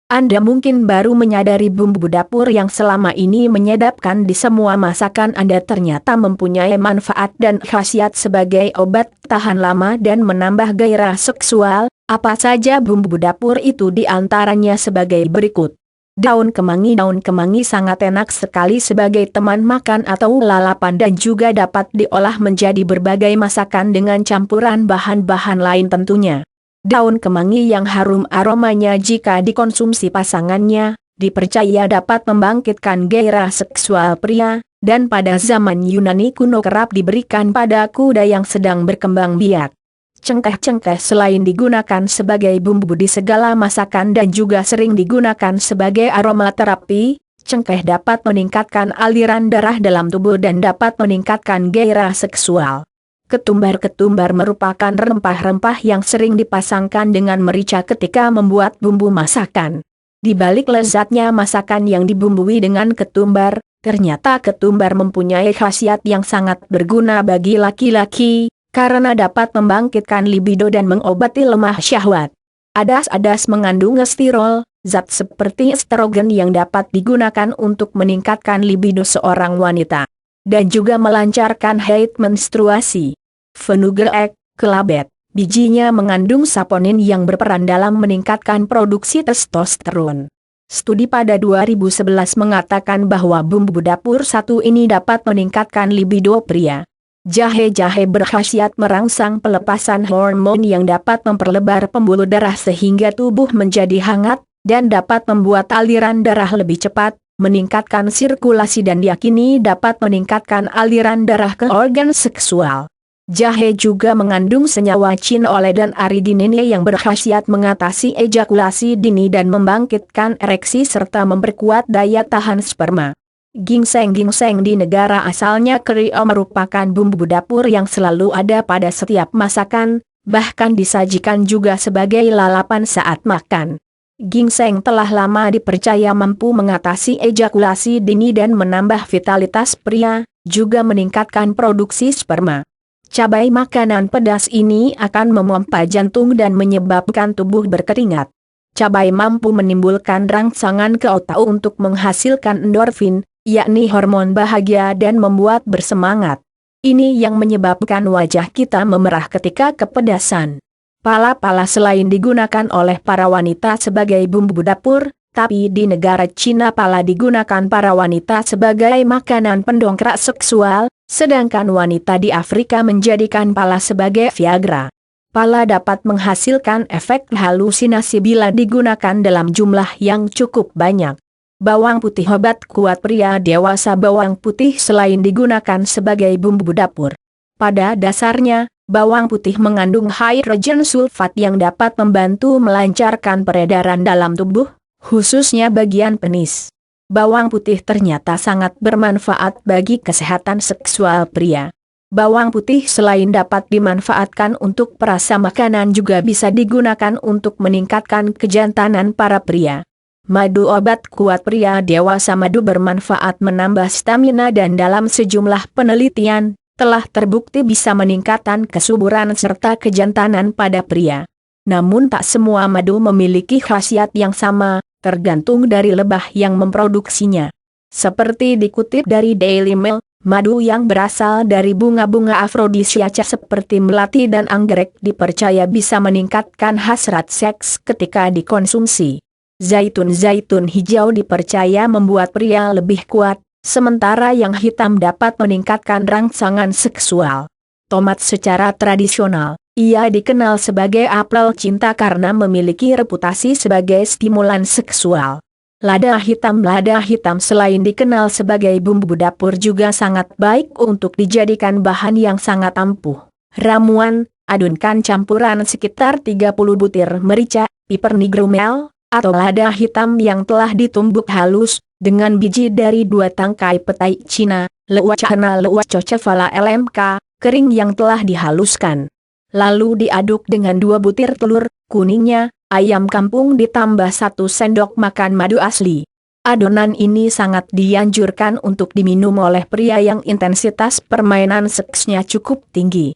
Anda mungkin baru menyadari bumbu dapur yang selama ini menyedapkan di semua masakan Anda ternyata mempunyai manfaat dan khasiat sebagai obat tahan lama dan menambah gairah seksual. Apa saja bumbu dapur itu diantaranya sebagai berikut. Daun kemangi sangat enak sekali sebagai teman makan atau lalapan dan juga dapat diolah menjadi berbagai masakan dengan campuran bahan-bahan lain tentunya. Daun kemangi yang harum aromanya jika dikonsumsi pasangannya, dipercaya dapat membangkitkan gairah seksual pria, dan pada zaman Yunani kuno kerap diberikan pada kuda yang sedang berkembang biak. Cengkeh selain digunakan sebagai bumbu di segala masakan dan juga sering digunakan sebagai aromaterapi, cengkeh dapat meningkatkan aliran darah dalam tubuh dan dapat meningkatkan gairah seksual. Ketumbar merupakan rempah-rempah yang sering dipasangkan dengan merica ketika membuat bumbu masakan. Di balik lezatnya masakan yang dibumbui dengan ketumbar, ternyata ketumbar mempunyai khasiat yang sangat berguna bagi laki-laki, karena dapat membangkitkan libido dan mengobati lemah syahwat. Adas mengandung estirol, zat seperti estrogen yang dapat digunakan untuk meningkatkan libido seorang wanita, dan juga melancarkan haid menstruasi. Fenugreek, kelabet, bijinya mengandung saponin yang berperan dalam meningkatkan produksi testosteron. Studi pada 2011 mengatakan bahwa bumbu dapur satu ini dapat meningkatkan libido pria. Jahe berkhasiat merangsang pelepasan hormon yang dapat memperlebar pembuluh darah sehingga tubuh menjadi hangat, dan dapat membuat aliran darah lebih cepat, meningkatkan sirkulasi dan diyakini dapat meningkatkan aliran darah ke organ seksual. Jahe juga mengandung senyawa cinole dan aridinine yang berkhasiat mengatasi ejakulasi dini dan membangkitkan ereksi serta memperkuat daya tahan sperma. Ginseng di negara asalnya Korea merupakan bumbu dapur yang selalu ada pada setiap masakan, bahkan disajikan juga sebagai lalapan saat makan. Ginseng telah lama dipercaya mampu mengatasi ejakulasi dini dan menambah vitalitas pria, juga meningkatkan produksi sperma. Cabai makanan pedas ini akan memompa jantung dan menyebabkan tubuh berkeringat. Cabai mampu menimbulkan rangsangan ke otak untuk menghasilkan endorfin, yakni hormon bahagia dan membuat bersemangat. Ini yang menyebabkan wajah kita memerah ketika kepedasan. Pala selain digunakan oleh para wanita sebagai bumbu dapur, tapi di negara Cina pala digunakan para wanita sebagai makanan pendongkrak seksual, sedangkan wanita di Afrika menjadikan pala sebagai Viagra. Pala dapat menghasilkan efek halusinasi bila digunakan dalam jumlah yang cukup banyak. Bawang putih obat kuat pria dewasa. Bawang putih selain digunakan sebagai bumbu dapur, pada dasarnya, bawang putih mengandung hidrogen sulfat yang dapat membantu melancarkan peredaran dalam tubuh, khususnya bagian penis. Bawang putih ternyata sangat bermanfaat bagi kesehatan seksual pria. Bawang putih selain dapat dimanfaatkan untuk perasa makanan juga bisa digunakan untuk meningkatkan kejantanan para pria. Madu obat kuat pria dewasa. Madu bermanfaat menambah stamina dan dalam sejumlah penelitian, telah terbukti bisa meningkatkan kesuburan serta kejantanan pada pria. Namun tak semua madu memiliki khasiat yang sama, tergantung dari lebah yang memproduksinya. Seperti dikutip dari Daily Mail, madu yang berasal dari bunga-bunga afrodisiaca seperti melati dan anggrek dipercaya bisa meningkatkan hasrat seks ketika dikonsumsi. Zaitun hijau dipercaya membuat pria lebih kuat, sementara yang hitam dapat meningkatkan rangsangan seksual. Tomat secara tradisional, ia dikenal sebagai apel cinta karena memiliki reputasi sebagai stimulan seksual. Lada hitam selain dikenal sebagai bumbu dapur juga sangat baik untuk dijadikan bahan yang sangat ampuh. Ramuan, adunkan campuran sekitar 30 butir merica, piper nigromel, atau lada hitam yang telah ditumbuk halus, dengan biji dari 2 tangkai petai Cina, leucana leucocephala LMK, kering yang telah dihaluskan. Lalu diaduk dengan 2 butir telur, kuningnya, ayam kampung ditambah 1 sendok makan madu asli. Adonan ini sangat dianjurkan untuk diminum oleh pria yang intensitas permainan seksnya cukup tinggi.